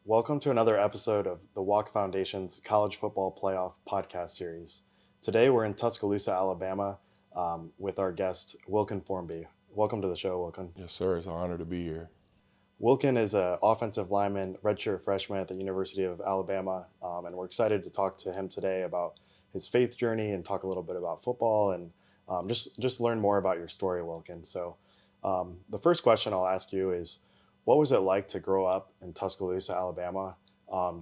Welcome to another episode of the Walk Foundation's College Football Playoff podcast series. Today we're in Tuscaloosa, Alabama, with our guest, Wilkin Formby. Welcome to the show, Wilkin. Yes, sir. It's an honor to be here. Wilkin is an offensive lineman, redshirt freshman at the University of Alabama, and we're excited to talk to him today about his faith journey and talk a little bit about football and just learn more about your story, Wilkin. So the first question I'll ask you is, what was it like to grow up in Tuscaloosa, Alabama?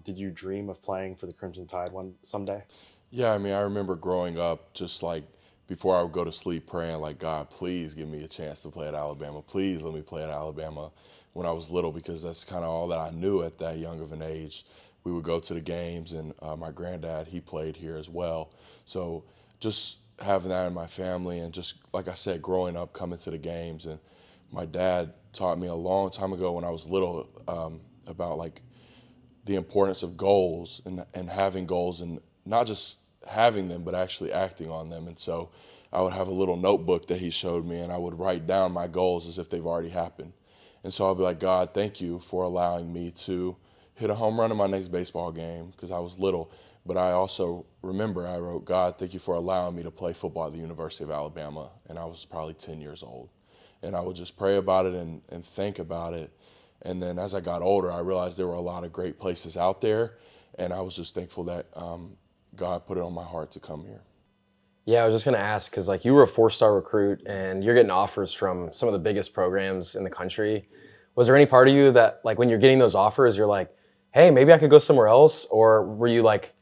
Did you dream of playing for the Crimson Tide someday? Yeah, I remember growing up just like before I would go to sleep praying like, God, please give me a chance to play at Alabama. Please let me play at Alabama when I was little, because that's kind of all that I knew at that young of an age. We would go to the games, and my granddad, he played here as well. So just having that in my family, and just like I said, growing up, coming to the games. And my dad taught me a long time ago when I was little about like the importance of goals and having goals, and not just having them, but actually acting on them. And so I would have a little notebook that he showed me, and I would write down my goals as if they've already happened. And so I'll be like, God, thank you for allowing me to hit a home run in my next baseball game, because I was little. But I also remember I wrote, God, thank you for allowing me to play football at the University of Alabama. And I was probably 10 years old. And I would just pray about it and think about it. And then as I got older, I realized there were a lot of great places out there. And I was just thankful that God put it on my heart to come here. Yeah, I was just going to ask, because like you were a four-star recruit and you're getting offers from some of the biggest programs in the country. Was there any part of you that, like, when you're getting those offers, you're like, hey, maybe I could go somewhere else? Or were you like,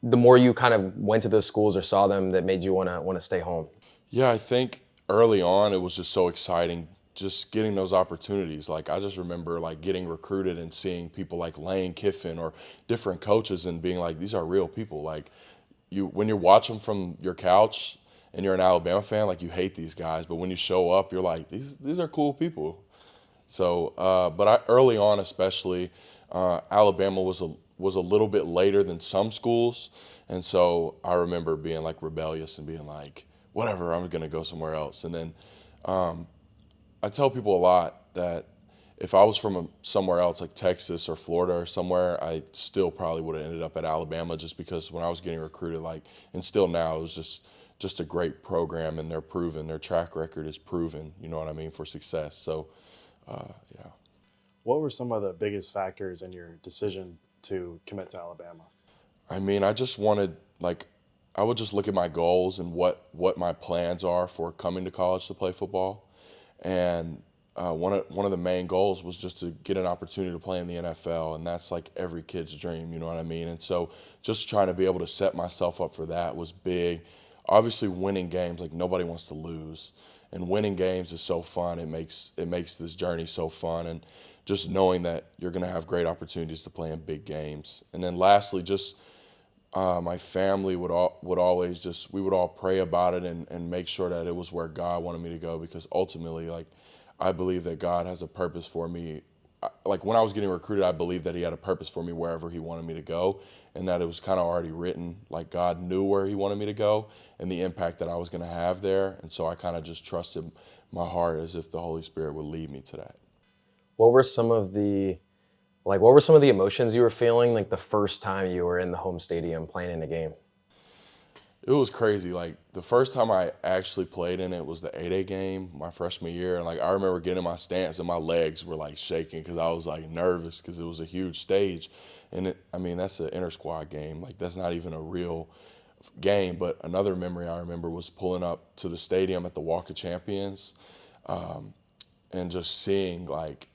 the more you kind of went to those schools or saw them, that made you want to stay home? Yeah, I think early on it was just so exciting just getting those opportunities. Like I just remember like getting recruited and seeing people like Lane Kiffin or different coaches and being like, these are real people. Like when you watch them from your couch and you're an Alabama fan, like you hate these guys, but when you show up, you're like, these are cool people. So, early on especially, Alabama was a little bit later than some schools, and so I remember being like rebellious and being like, whatever, I'm gonna go somewhere else. And then I tell people a lot that if I was from somewhere else like Texas or Florida or somewhere, I still probably would have ended up at Alabama, just because when I was getting recruited, like, and still now, it was just a great program, and they're proven, their track record is proven, you know what I mean, for success. So, yeah. What were some of the biggest factors in your decision to commit to Alabama? I just wanted, like, I would just look at my goals and what my plans are for coming to college to play football. And one of the main goals was just to get an opportunity to play in the NFL, and that's like every kid's dream, you know what I mean? And so just trying to be able to set myself up for that was big. Obviously, winning games, like nobody wants to lose, and winning games is so fun. It makes this journey so fun, and just knowing that you're going to have great opportunities to play in big games. And then lastly, just my family would always we would all pray about it and make sure that it was where God wanted me to go, because ultimately, like, I believe that God has a purpose for me. Like when I was getting recruited, I believed that he had a purpose for me wherever he wanted me to go, and that it was kind of already written. Like God knew where he wanted me to go and the impact that I was going to have there. And so I kind of just trusted my heart as if the Holy Spirit would lead me to that. What were some of the emotions you were feeling like the first time you were in the home stadium playing in a game? It was crazy. Like the first time I actually played in it was the 8A game my freshman year. And like I remember getting in my stance and my legs were like shaking because I was like nervous because it was a huge stage. And that's an inter squad game. Like that's not even a real game. But another memory I remember was pulling up to the stadium at the Walk of Champions, and just seeing like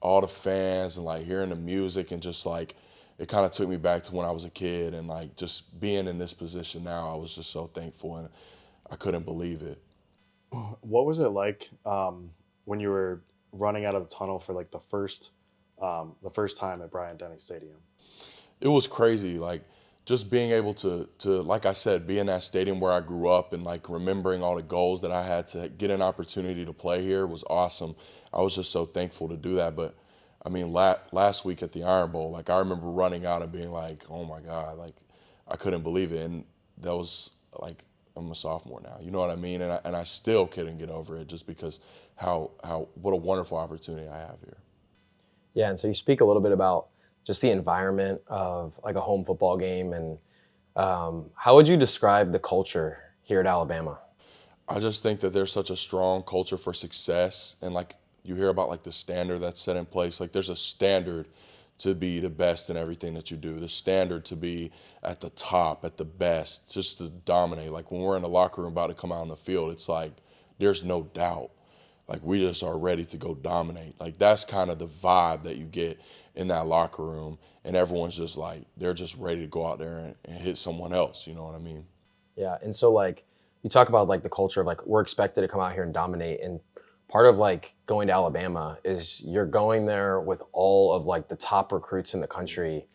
all the fans and like hearing the music, and just like it kind of took me back to when I was a kid, and like just being in this position now, I was just so thankful, and I couldn't believe it. What was it like when you were running out of the tunnel for like the first time at Bryant-Denny Stadium? It was crazy, like just being able to like I said, be in that stadium where I grew up, and like remembering all the goals that I had to get an opportunity to play here was awesome. I was just so thankful to do that. But last week at the Iron Bowl, like I remember running out and being like, oh my God, like I couldn't believe it. And that was like, I'm a sophomore now, you know what I mean? And I still couldn't get over it, just because what a wonderful opportunity I have here. Yeah, and so you speak a little bit about just the environment of like a home football game, and how would you describe the culture here at Alabama? I just think that there's such a strong culture for success, and like you hear about like the standard that's set in place. Like there's a standard to be the best in everything that you do. The standard to be at the top, at the best, just to dominate. Like when we're in the locker room about to come out on the field, it's like there's no doubt. Like we just are ready to go dominate. Like that's kind of the vibe that you get in that locker room, and everyone's just like they're just ready to go out there and hit someone else. You know what I mean? Yeah, and so like you talk about like the culture of like we're expected to come out here and dominate, and part of like going to Alabama is you're going there with all of like the top recruits in the country.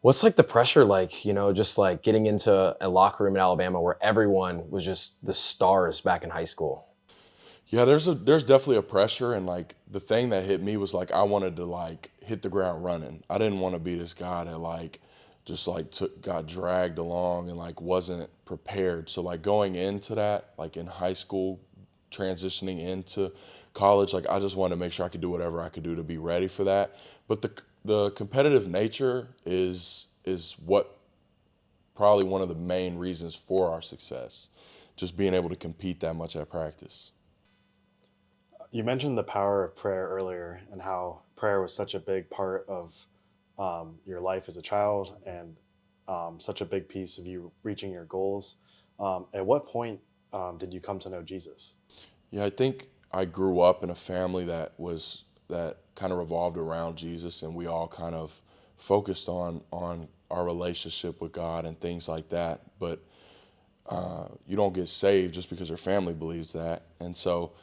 What's like the pressure like, just like getting into a locker room in Alabama where everyone was just the stars back in high school? Yeah, there's definitely a pressure, and like the thing that hit me was like I wanted to like hit the ground running. I didn't want to be this guy that like just like got dragged along and like wasn't prepared. So like going into that, like in high school, transitioning into college, like I just wanted to make sure I could do whatever I could do to be ready for that. But the competitive nature is what probably one of the main reasons for our success. Just being able to compete that much at practice. You mentioned the power of prayer earlier and how prayer was such a big part of your life as a child and such a big piece of you reaching your goals. At what point did you come to know Jesus? Yeah, I think I grew up in a family that kind of revolved around Jesus, and we all kind of focused on our relationship with God and things like that. But you don't get saved just because your family believes that. And so,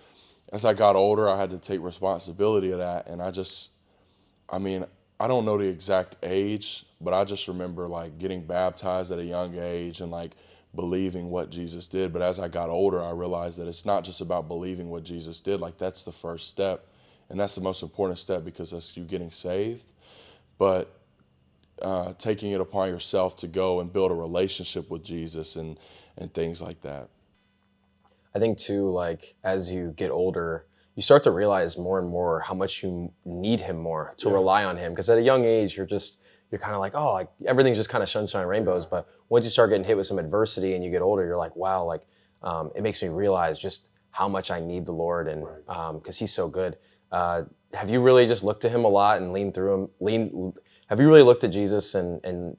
as I got older, I had to take responsibility of that, and I mean, I don't know the exact age, but I just remember like getting baptized at a young age and like believing what Jesus did. But as I got older, I realized that it's not just about believing what Jesus did. Like that's the first step, and that's the most important step because that's you getting saved. But taking it upon yourself to go and build a relationship with Jesus and things like that. I think too, like as you get older, you start to realize more and more how much you need him more to rely on him. Because at a young age, you're kind of like, oh, like everything's just kind of sunshine and rainbows. But once you start getting hit with some adversity and you get older, you're like, wow, like it makes me realize just how much I need the Lord, and because He's so good. Have you really just looked to Him a lot and leaned through Him? Have you really looked at Jesus and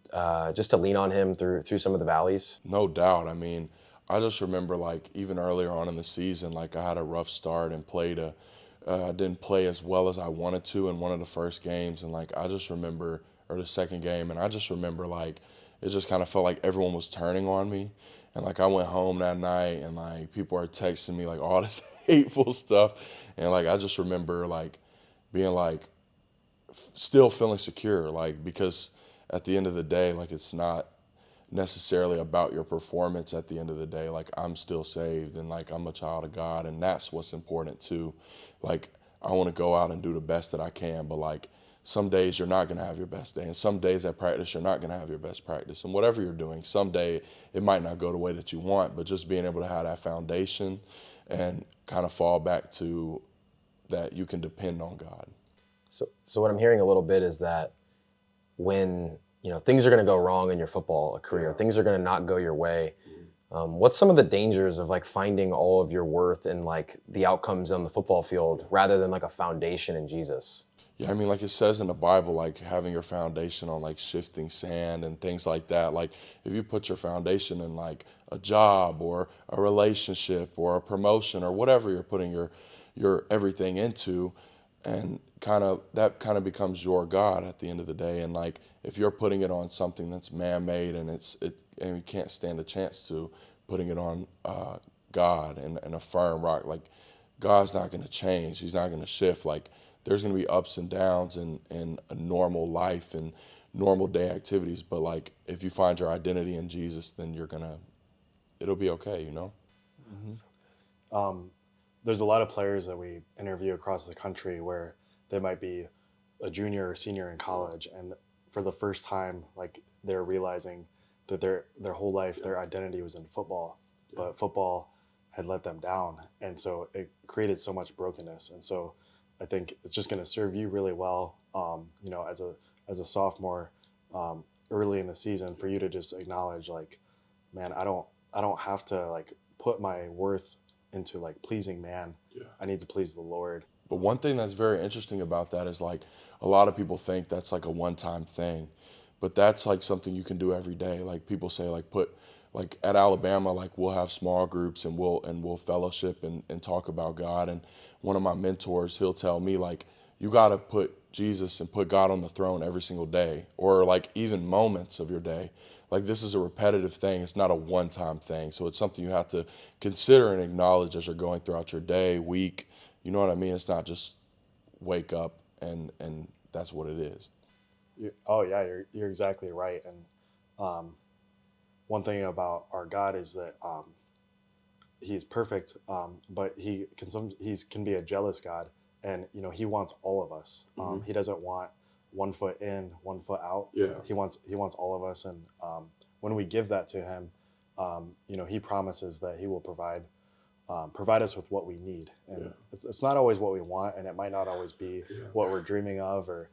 just to lean on Him through some of the valleys? No doubt. I mean, I just remember like even earlier on in the season, like I had a rough start and I didn't play as well as I wanted to in one of the first games, and like I just remember, or the second game, and I just remember like it just kind of felt like everyone was turning on me, and like I went home that night and like people are texting me like all this hateful stuff, and like I just remember like being like still feeling secure, like because at the end of the day, like it's not necessarily about your performance at the end of the day. Like I'm still saved and like I'm a child of God, and that's what's important too. Like I want to go out and do the best that I can, but like some days you're not going to have your best day, and some days at practice you're not going to have your best practice, and whatever you're doing someday it might not go the way that you want, but just being able to have that foundation and kind of fall back to that you can depend on God. So what I'm hearing a little bit is that when things are going to go wrong in your football career, things are going to not go your way. What's some of the dangers of like finding all of your worth in like the outcomes on the football field rather than like a foundation in Jesus? Yeah, I mean, like it says in the Bible, like having your foundation on like shifting sand and things like that. Like if you put your foundation in like a job or a relationship or a promotion or whatever you're putting your everything into, and that kind of becomes your God at the end of the day. And like if you're putting it on something that's man-made and and you can't stand a chance to putting it on God and a firm rock, like God's not going to change. He's not going to shift. Like there's going to be ups and downs in a normal life and normal day activities. But like if you find your identity in Jesus, then it'll be okay, you know? There's a lot of players that we interview across the country where they might be a junior or senior in college, and for the first time, like they're realizing that their whole life, their identity was in football, but football had let them down, and so it created so much brokenness. And so I think it's just going to serve you really well, as a as a sophomore, early in the season, for you to just acknowledge like, man, I don't have to like put my worth into like pleasing man. Yeah. I need to please the Lord. But one thing that's very interesting about that is like a lot of people think that's like a one-time thing, but that's like something you can do every day. Like people say like put like at Alabama, like we'll have small groups and we'll fellowship and talk about God. And one of my mentors, he'll tell me like, you got to put Jesus and put God on the throne every single day, or like even moments of your day. Like this is a repetitive thing. It's not a one-time thing. So it's something you have to consider and acknowledge as you're going throughout your day, week. You know what I mean? It's not just wake up and that's what it is. Oh yeah, you're exactly right. And one thing about our God is that he is perfect, but he can be a jealous God, and you know he wants all of us. He doesn't want one foot in, one foot out. Yeah. He wants all of us, and when we give that to him, you know he promises that he will provide us with what we need. And it's not always what we want, and it might not always be what we're dreaming of, or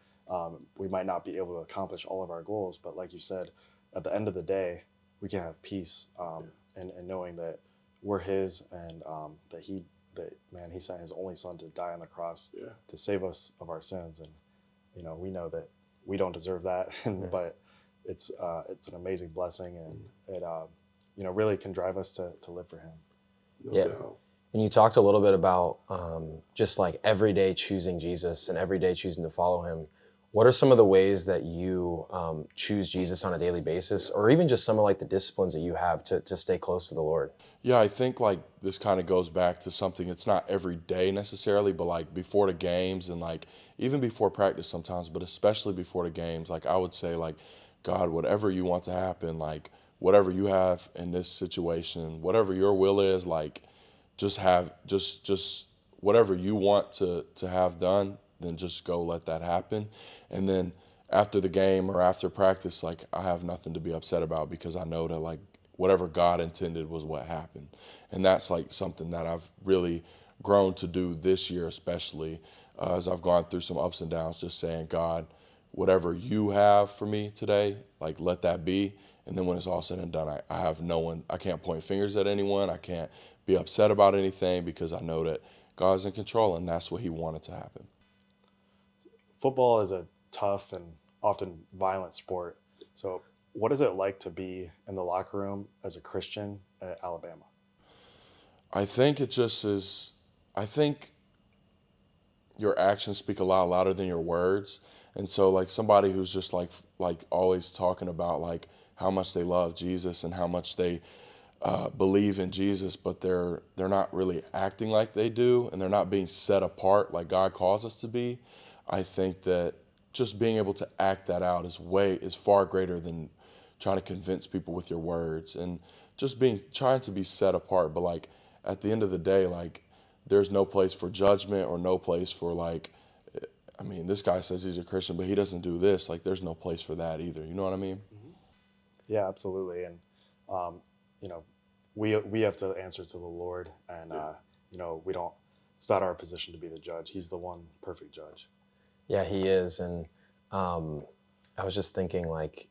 we might not be able to accomplish all of our goals. But like you said, at the end of the day, we can have peace and knowing that we're his, and that he sent his only son to die on the cross to save us of our sins. And you know, we know that we don't deserve that, but it's an amazing blessing, and it you know really can drive us to live for him. No doubt. And you talked a little bit about just like every day choosing Jesus and every day choosing to follow him. What are some of the ways that you choose Jesus on a daily basis, or even just some of like the disciplines that you have to stay close to the Lord? Yeah, I think like this kind of goes back to something, it's not every day necessarily, but like before the games and like even before practice sometimes, but especially before the games, like I would say like, God, whatever you want to happen, like whatever you have in this situation, whatever your will is, like just whatever you want to have done, then just go let that happen. And then after the game or after practice, like I have nothing to be upset about, because I know that like whatever God intended was what happened. And that's like something that I've really grown to do this year, especially as I've gone through some ups and downs, just saying, God, whatever you have for me today, like let that be. And then when it's all said and done, I have no one, I can't point fingers at anyone. I can't be upset about anything, because I know that God's in control and that's what he wanted to happen. Football is a tough and often violent sport. So what is it like to be in the locker room as a Christian at Alabama? I think it just is, I think your actions speak a lot louder than your words. And so like somebody who's just like always talking about like how much they love Jesus and how much they believe in Jesus, but they're not really acting like they do, and they're not being set apart like God calls us to be. I think that just being able to act that out is far greater than trying to convince people with your words, and just trying to be set apart. But like at the end of the day, like there's no place for judgment or no place for like, I mean, this guy says he's a Christian, but he doesn't do this. Like there's no place for that either. You know what I mean? Yeah, absolutely. And you know, we have to answer to the Lord, and you know, it's not our position to be the judge. He's the one perfect judge. Yeah, he is. And I was just thinking, like,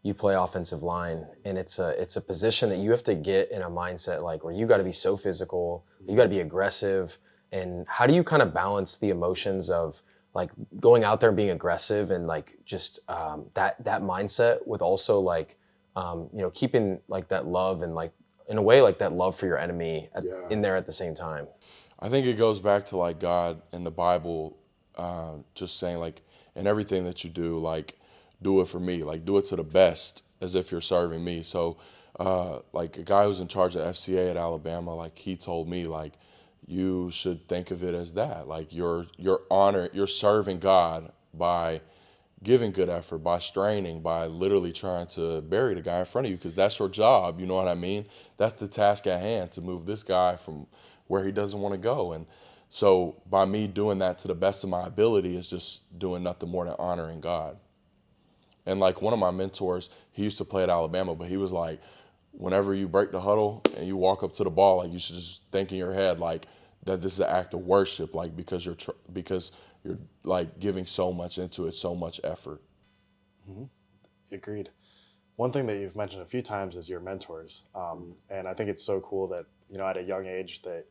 you play offensive line, and it's a position that you have to get in a mindset like where you got to be so physical, you got to be aggressive. And how do you kind of balance the emotions of like going out there and being aggressive and like just that mindset with also like you know, keeping like that love and like in a way like that love for your enemy in there at the same time? I think it goes back to like God and the Bible, just saying like, in everything that you do, like do it for me, like do it to the best as if you're serving me. So like a guy who's in charge of FCA at Alabama, like he told me like, you should think of it as that, like you're serving God by giving good effort, by straining, by literally trying to bury the guy in front of you, because that's your job. You know what I mean? That's the task at hand, to move this guy from where he doesn't want to go. And so by me doing that to the best of my ability is just doing nothing more than honoring God. And like one of my mentors, he used to play at Alabama, but he was like, whenever you break the huddle and you walk up to the ball, like you should just think in your head like that this is an act of worship, like because you're like giving so much into it, so much effort. Agreed. One thing that you've mentioned a few times is your mentors, and I think it's so cool that at a young age that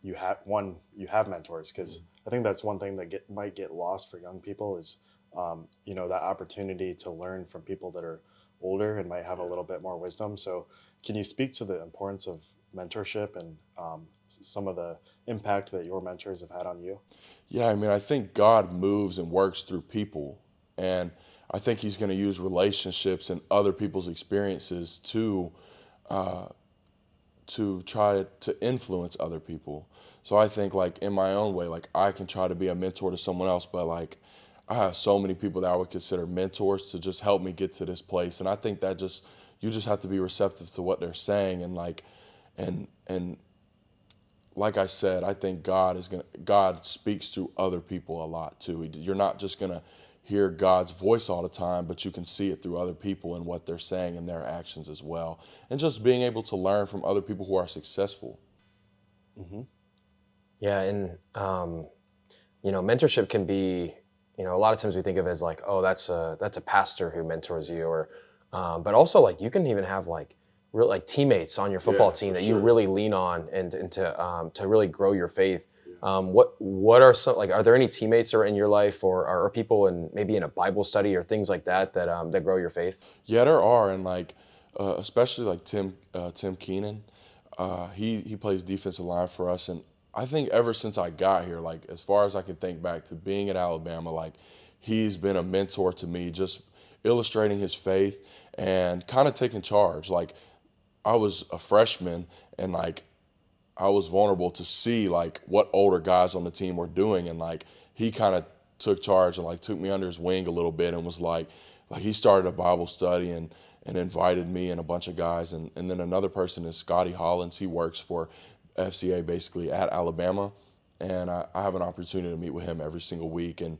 you have mentors, because I think that's one thing that might get lost for young people is that opportunity to learn from people that are older and might have a little bit more wisdom. So can you speak to the importance of mentorship and some of the impact that your mentors have had on you? Yeah, I mean, I think God moves and works through people. And I think he's going to use relationships and other people's experiences to try to influence other people. So I think like in my own way, like I can try to be a mentor to someone else, but like I have so many people that I would consider mentors to just help me get to this place. And I think that just you just have to be receptive to what they're saying and and like I said, I think God speaks through other people a lot too. You're not just gonna hear God's voice all the time, but you can see it through other people and what they're saying and their actions as well. And just being able to learn from other people who are successful. Hmm. Yeah, and mentorship can be, a lot of times we think of it as like, oh, that's a pastor who mentors you, or, but also like you can even have like real like teammates on your football team that you really lean on and to really grow your faith. What are some like? Are there any teammates or in your life, or are people in maybe in a Bible study or things like that that grow your faith? Yeah, there are, and like especially like Tim Keenan, he plays defensive line for us, and I think ever since I got here, like as far as I can think back to being at Alabama, like he's been a mentor to me, just illustrating his faith and kind of taking charge. Like I was a freshman, and like I was vulnerable to see like what older guys on the team were doing, and like he kind of took charge and like took me under his wing a little bit and was like he started a Bible study and invited me and a bunch of guys, and then another person is Scotty Hollins. He works for FCA basically at Alabama, and I have an opportunity to meet with him every single week, and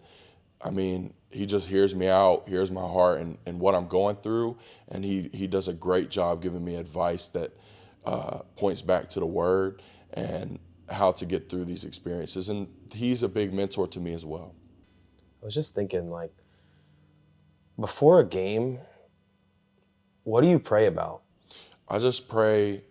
I mean, he just hears me out, hears my heart and what I'm going through, and he does a great job giving me advice that points back to the Word and how to get through these experiences. And he's a big mentor to me as well. I was just thinking, like, before a game, what do you pray about? I just pray.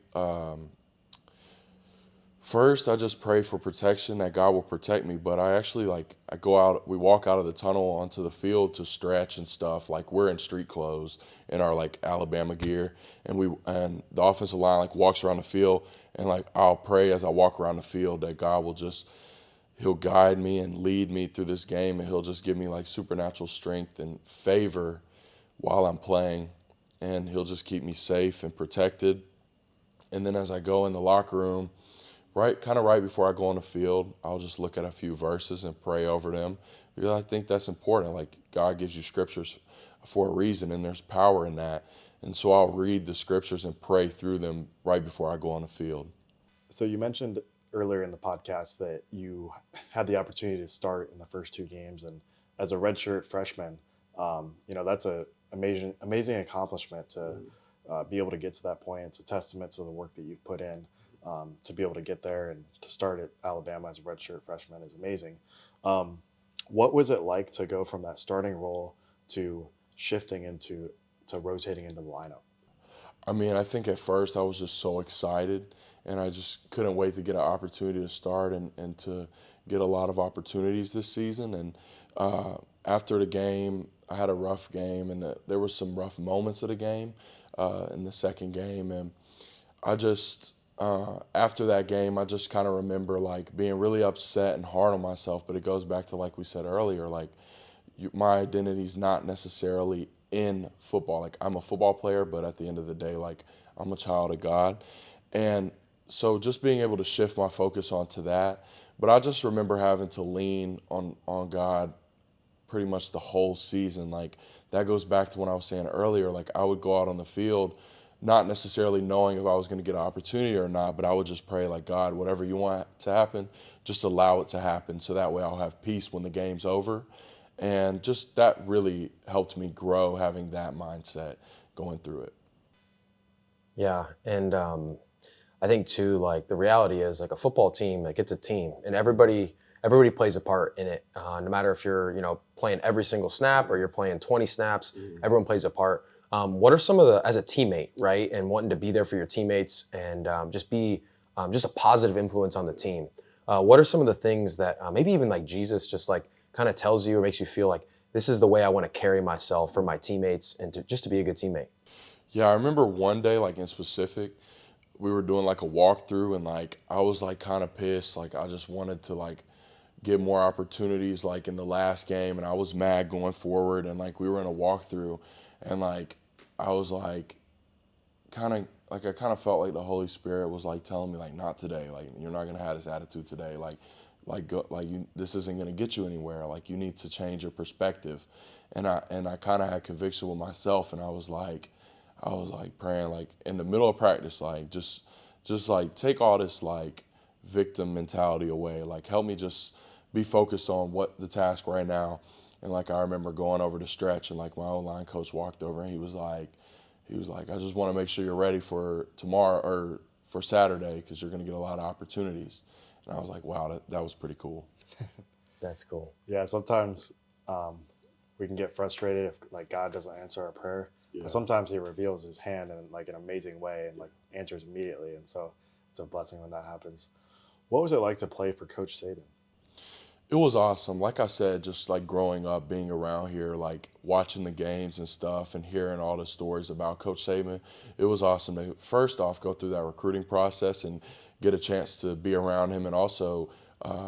First, I just pray for protection, that God will protect me. But I actually I go out, we walk out of the tunnel onto the field to stretch and stuff. Like we're in street clothes in our like Alabama gear, and the offensive line like walks around the field, and like I'll pray as I walk around the field that God will just he'll guide me and lead me through this game, and he'll just give me like supernatural strength and favor while I'm playing, and he'll just keep me safe and protected. And then as I go in the locker room, right before I go on the field, I'll just look at a few verses and pray over them, because I think that's important. Like God gives you scriptures for a reason, and there's power in that. And so I'll read the scriptures and pray through them right before I go on the field. So you mentioned earlier in the podcast that you had the opportunity to start in the first two games, and as a redshirt freshman, that's a amazing accomplishment to be able to get to that point. It's a testament to the work that you've put in. To be able to get there and to start at Alabama as a redshirt freshman is amazing. What was it like to go from that starting role to shifting to rotating into the lineup? I mean, I think at first I was just so excited, and I just couldn't wait to get an opportunity to start and to get a lot of opportunities this season. And after the game, I had a rough game, and there were some rough moments of the game in the second game. And I just, after that game, I just kind of remember like being really upset and hard on myself. But it goes back to like we said earlier, like my identity is not necessarily in football. Like I'm a football player, but at the end of the day, like I'm a child of God. And so just being able to shift my focus onto that. But I just remember having to lean on God pretty much the whole season. Like that goes back to when I was saying earlier, like I would go out on the field not necessarily knowing if I was going to get an opportunity or not, but I would just pray like, God, whatever you want to happen, just allow it to happen, so that way I'll have peace when the game's over. And just that really helped me grow, having that mindset going through it. Yeah, and I think too, like the reality is like a football team, like it's a team, and everybody everybody plays a part in it. No matter if you're, playing every single snap or you're playing 20 snaps, everyone plays a part. What are some of as a teammate, right, and wanting to be there for your teammates and just be just a positive influence on the team? What are some of the things that maybe even like Jesus just like kind of tells you or makes you feel like this is the way I want to carry myself for my teammates and just to be a good teammate? Yeah, I remember one day, like in specific, we were doing like a walkthrough, and like I was like kind of pissed. Like I just wanted to like get more opportunities like in the last game, and I was mad going forward. And like we were in a walkthrough, and like I was like I kind of felt like the Holy Spirit was like telling me like not today. Like you're not gonna have this attitude today. This isn't gonna get you anywhere. Like you need to change your perspective. And I kind of had conviction with myself, and I was like praying like in the middle of practice, like just like take all this like victim mentality away. Like help me just be focused on what the task right now. And like I remember going over the stretch, and like my O-line coach walked over, and he was like, I just want to make sure you're ready for tomorrow or for Saturday because you're going to get a lot of opportunities. And I was like, wow, that was pretty cool. That's cool. Yeah, sometimes we can get frustrated if like God doesn't answer our prayer. Yeah. But sometimes He reveals His hand in like an amazing way and like answers immediately, and so it's a blessing when that happens. What was it like to play for Coach Saban? It was awesome. Like I said, just like growing up, being around here, like watching the games and stuff and hearing all the stories about Coach Saban, it was awesome to first off go through that recruiting process and get a chance to be around him, and also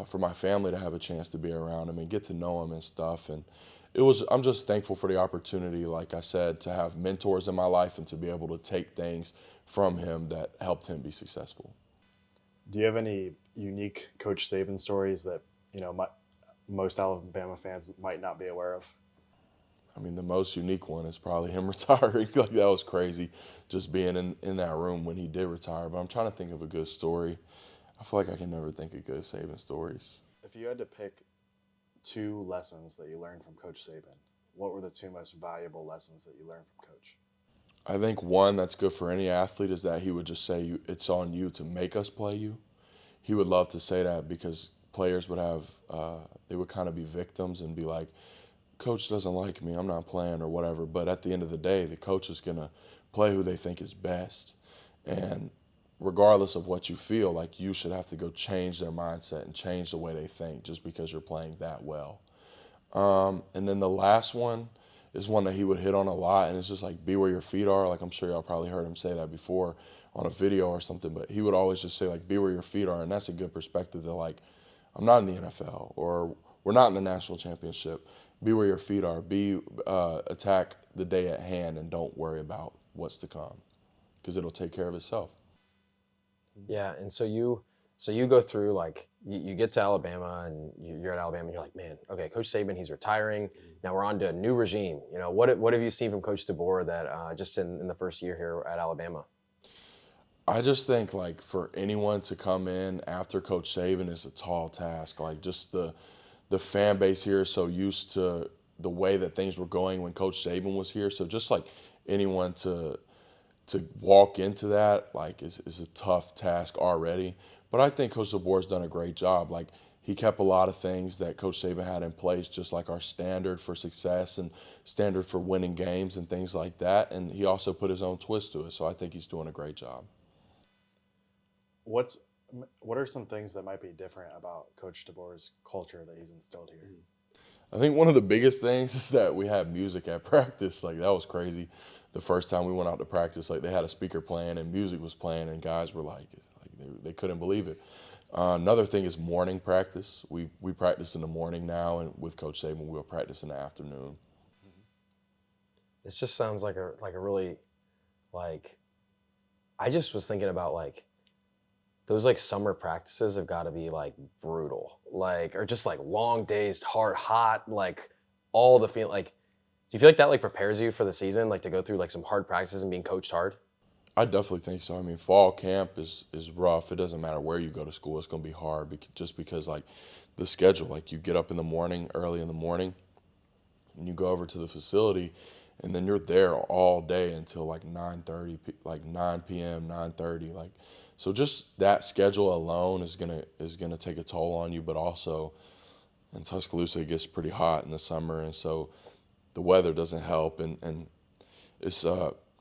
for my family to have a chance to be around him and get to know him and stuff. And I'm just thankful for the opportunity, like I said, to have mentors in my life and to be able to take things from him that helped him be successful. Do you have any unique Coach Saban stories that most Alabama fans might not be aware of? I mean, the most unique one is probably him retiring. Like that was crazy, just being in that room when he did retire. But I'm trying to think of a good story. I feel like I can never think of good Saban stories. If you had to pick 2 lessons that you learned from Coach Saban, what were the 2 most valuable lessons that you learned from Coach? I think one that's good for any athlete is that he would just say, it's on you to make us play you. He would love to say that because players would they would kind of be victims and be like, Coach doesn't like me, I'm not playing or whatever. But at the end of the day, the coach is going to play who they think is best. And regardless of what you feel, like you should have to go change their mindset and change the way they think just because you're playing that well. And then the last one is one that he would hit on a lot, and it's just like, be where your feet are. Like I'm sure y'all probably heard him say that before on a video or something, but he would always just say like, be where your feet are. And that's a good perspective that like, I'm not in the NFL or we're not in the national championship. Be where your feet are. Attack the day at hand and don't worry about what's to come because it'll take care of itself. Yeah, and so you go through like you get to Alabama and you're at Alabama and you're like, man, okay, Coach Saban, he's retiring. Now we're on to a new regime. What have you seen from Coach DeBoer that just in the first year here at Alabama? I just think like for anyone to come in after Coach Saban is a tall task. Like just the fan base here is so used to the way that things were going when Coach Saban was here. So just like anyone to walk into that like is a tough task already. But I think Coach DeBoer's done a great job. Like he kept a lot of things that Coach Saban had in place, just like our standard for success and standard for winning games and things like that. And he also put his own twist to it. So I think he's doing a great job. What are some things that might be different about Coach DeBoer's culture that he's instilled here? I think one of the biggest things is that we had music at practice. Like that was crazy. The first time we went out to practice, like they had a speaker playing and music was playing, and guys were like they couldn't believe it. Another thing is morning practice. We practice in the morning now, and with Coach Saban, we'll practice in the afternoon. This just sounds like a really like I just was thinking about like those like summer practices have got to be like brutal, like or just like long days, hot, like all the feel like. Do you feel like that like prepares you for the season, like to go through like some hard practices and being coached hard? I definitely think so. I mean, fall camp is rough. It doesn't matter where you go to school; it's going to be hard just because like the schedule. Like you get up in the morning, early in the morning, and you go over to the facility, and then you're there all day until like 9:30, like 9 p.m., 9:30, like. So just that schedule alone is gonna take a toll on you. But also in Tuscaloosa, it gets pretty hot in the summer, and so the weather doesn't help, and it's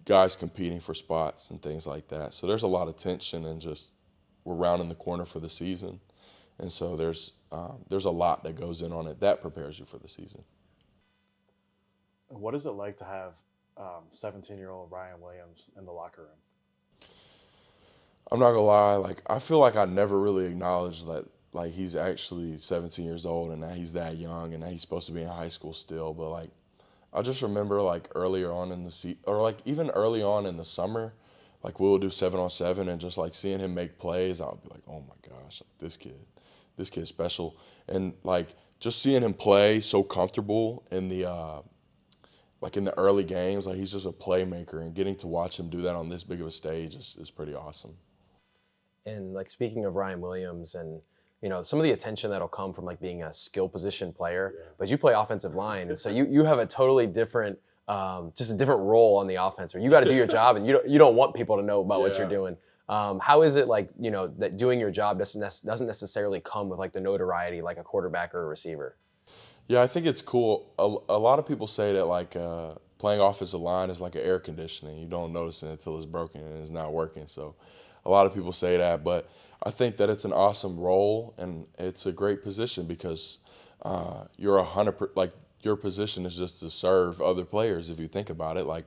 guys competing for spots and things like that. So there's a lot of tension, and just we're rounding the corner for the season, and so there's a lot that goes in on it that prepares you for the season. What is it like to have 17-year-old Ryan Williams in the locker room? I'm not gonna lie, like I feel like I never really acknowledged that like he's actually 17 years old and that he's that young and that he's supposed to be in high school still. But like I just remember like earlier on in the or like even early on in the summer, like we'll do 7-on-7 and just like seeing him make plays, I'll be like, oh my gosh, like this kid's special. And like just seeing him play so comfortable in the like in the early games, like he's just a playmaker, and getting to watch him do that on this big of a stage is pretty awesome. And like speaking of Ryan Williams and some of the attention that'll come from like being a skill position player, but you play offensive line, and so you have a totally different just a different role on the offense where you got to do your job, and you don't want people to know about what you're doing. How is it like that doing your job doesn't necessarily come with like the notoriety like a quarterback or a receiver? Yeah, I think it's cool. A lot of people say that like playing offensive line is like an air conditioning. You don't notice it until it's broken and it's not working. So a lot of people say that, but I think that it's an awesome role and it's a great position because you're 100%, like your position is just to serve other players. If you think about it, like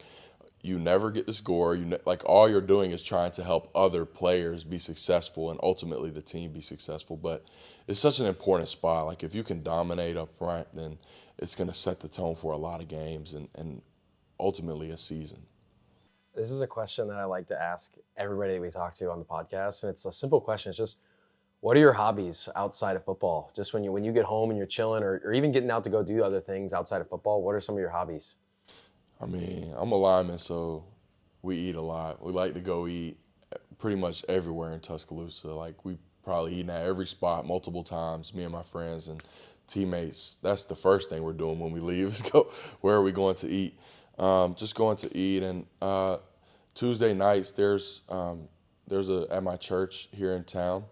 you never get to score. Like all you're doing is trying to help other players be successful and ultimately the team be successful. But it's such an important spot. Like if you can dominate up front, then it's going to set the tone for a lot of games and ultimately a season. This is a question that I like to ask everybody we talk to on the podcast, and it's a simple question. It's just, what are your hobbies outside of football? Just when you get home and you're chilling, or even getting out to go do other things outside of football, what are some of your hobbies? I mean, I'm a lineman, so we eat a lot. We like to go eat pretty much everywhere in Tuscaloosa. Like we probably eating at every spot multiple times, me and my friends and teammates. That's the first thing we're doing when we leave is go, where are we going to eat? Just going to eat. And Tuesday nights, there's at my church here in town,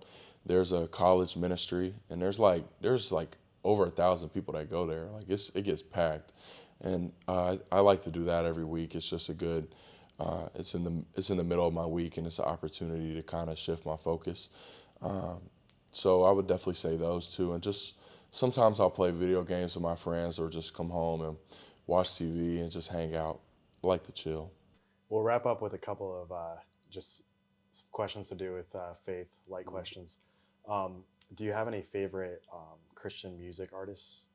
there's a college ministry, and there's like over 1,000 people that go there. Like it gets packed. And I like to do that every week. It's just a good, it's in the middle of my week, and it's an opportunity to kind of shift my focus. So I would definitely say those two. And just sometimes I'll play video games with my friends or just come home and watch TV and just hang out. I like to chill. We'll wrap up with a couple of just some questions to do with faith, light questions. Do you have any favorite Christian music artists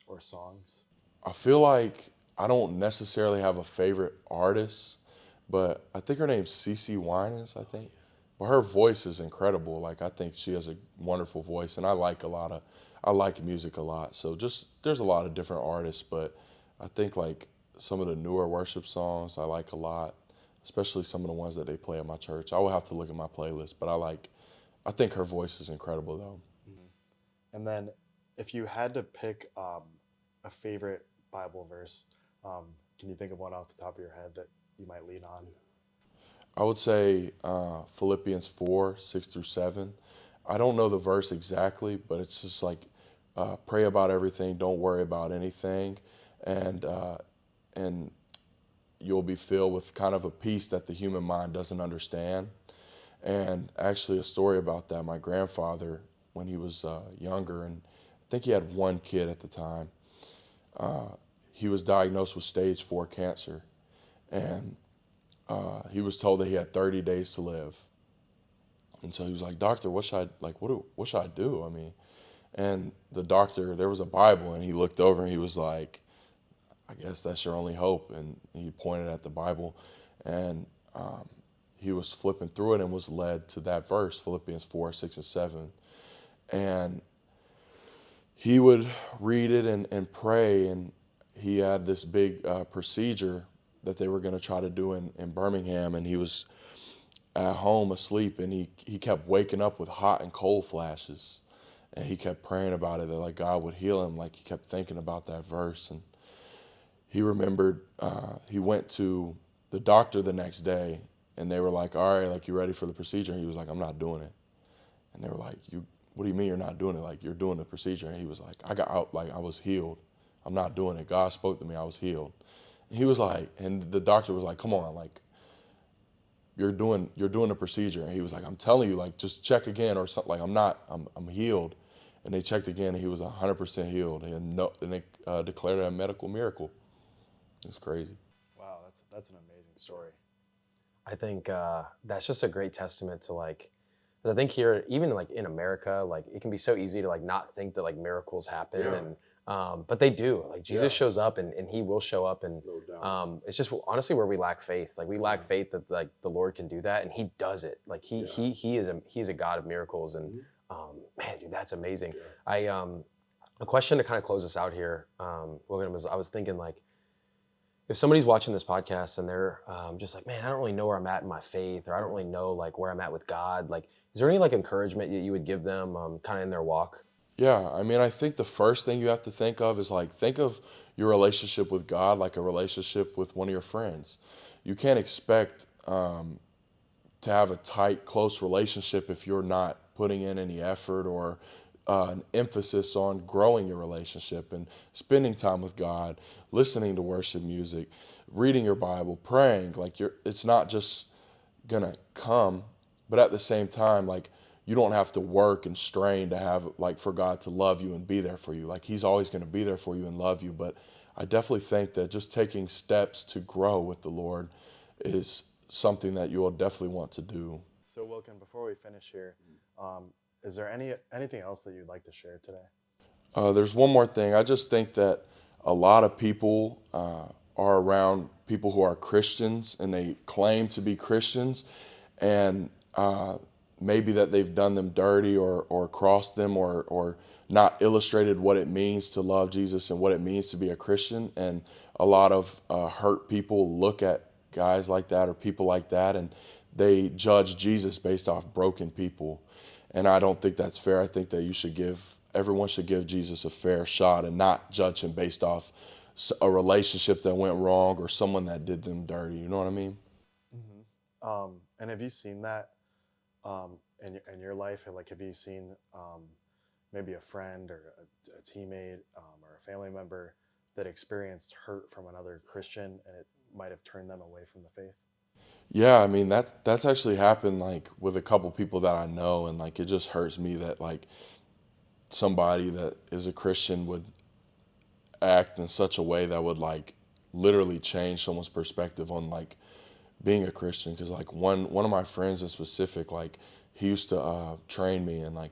or songs? I feel like I don't necessarily have a favorite artist, but I think her name's CeCe Winans, I think. But her voice is incredible. Like I think she has a wonderful voice, and I like music a lot. So just there's a lot of different artists, but I think like some of the newer worship songs I like a lot, especially some of the ones that they play at my church. I will have to look at my playlist, but I think her voice is incredible though. Mm-hmm. And then if you had to pick a favorite Bible verse, can you think of one off the top of your head that you might lean on? I would say Philippians 4:6-7. I don't know the verse exactly, but it's just like pray about everything, don't worry about anything, and you'll be filled with kind of a peace that the human mind doesn't understand. And actually, a story about that. My grandfather, when he was younger, and I think he had one kid at the time, he was diagnosed with stage 4 cancer, and he was told that he had 30 days to live. And so he was like, "Doctor, what should I do? I mean," and the doctor, there was a Bible, and he looked over and he was like, "I guess that's your only hope." And he pointed at the Bible, and he was flipping through it and was led to that verse, Philippians 4:6-7. And he would read it and pray, and he had this big procedure that they were going to try to do in Birmingham, and he was at home asleep, and he kept waking up with hot and cold flashes, and he kept praying about it, that like God would heal him. Like he kept thinking about that verse, and he remembered he went to the doctor the next day, And they were like, all right, like, you ready for the procedure? And he was like, I'm not doing it. And they were like, what do you mean you're not doing it? Like, you're doing the procedure. And he was like, I got out, like, I was healed. I'm not doing it. God spoke to me, I was healed. And he was like, and the doctor was like, come on, like, you're doing the procedure. And he was like, I'm telling you, like, just check again or something. Like, I'm healed. And they checked again, and he was 100% healed. And they declared it a medical miracle. It's crazy. Wow, that's an amazing story. I think that's just a great testament to like, 'cause I think here, even like in America, like it can be so easy to like not think that like miracles happen, Yeah. and but they do. Like Jesus Yeah. shows up, and He will show up, and No doubt. it's just honestly where we lack faith. Like we lack faith that like the Lord can do that, and He does it. Like He's a God of miracles, and man, dude, that's amazing. Yeah. A question to kind of close us out here, William, was I was thinking like, if somebody's watching this podcast and they're just like, man, I don't really know where I'm at in my faith, or I don't really know like where I'm at with God, like, is there any like encouragement you would give them kind of in their walk? Yeah, I mean, I think the first thing you have to think of is like, think of your relationship with God like a relationship with one of your friends. You can't expect to have a tight, close relationship if you're not putting in any effort or an emphasis on growing your relationship and spending time with God, listening to worship music, reading your Bible, praying. Like, it's not just gonna come, but at the same time, like, you don't have to work and strain to have, like, for God to love you and be there for you. Like, He's always gonna be there for you and love you. But I definitely think that just taking steps to grow with the Lord is something that you will definitely want to do. So Wilkin, before we finish here, is there anything else that you'd like to share today? There's one more thing. I just think that a lot of people are around people who are Christians and they claim to be Christians, and maybe that they've done them dirty or crossed them or not illustrated what it means to love Jesus and what it means to be a Christian. And a lot of hurt people look at guys like that or people like that, and they judge Jesus based off broken people. And I don't think that's fair. I think that everyone should give Jesus a fair shot and not judge him based off a relationship that went wrong or someone that did them dirty. You know what I mean? And have you seen that in your life? And like, have you seen maybe a friend or a teammate or a family member that experienced hurt from another Christian and it might have turned them away from the faith? Yeah, I mean that's actually happened like with a couple people that I know, and like it just hurts me that like somebody that is a Christian would act in such a way that would like literally change someone's perspective on like being a Christian. Because like one of my friends in specific, like he used to train me, and like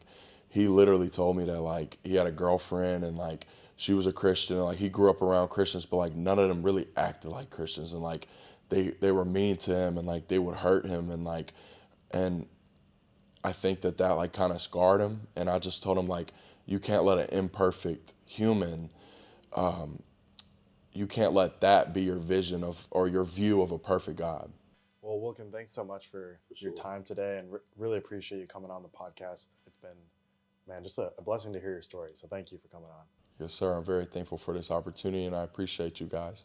he literally told me that like he had a girlfriend and like she was a Christian, and like he grew up around Christians, but like none of them really acted like Christians, and like they were mean to him and like they would hurt him, and like, and I think that like kind of scarred him. And I just told him like, you can't let an imperfect human, you can't let that be your vision of or your view of a perfect God. Well, Wilkin, thanks so much for your time today, and really appreciate you coming on the podcast. It's been, man, just a blessing to hear your story. So thank you for coming on. Yes, sir. I'm very thankful for this opportunity, and I appreciate you guys.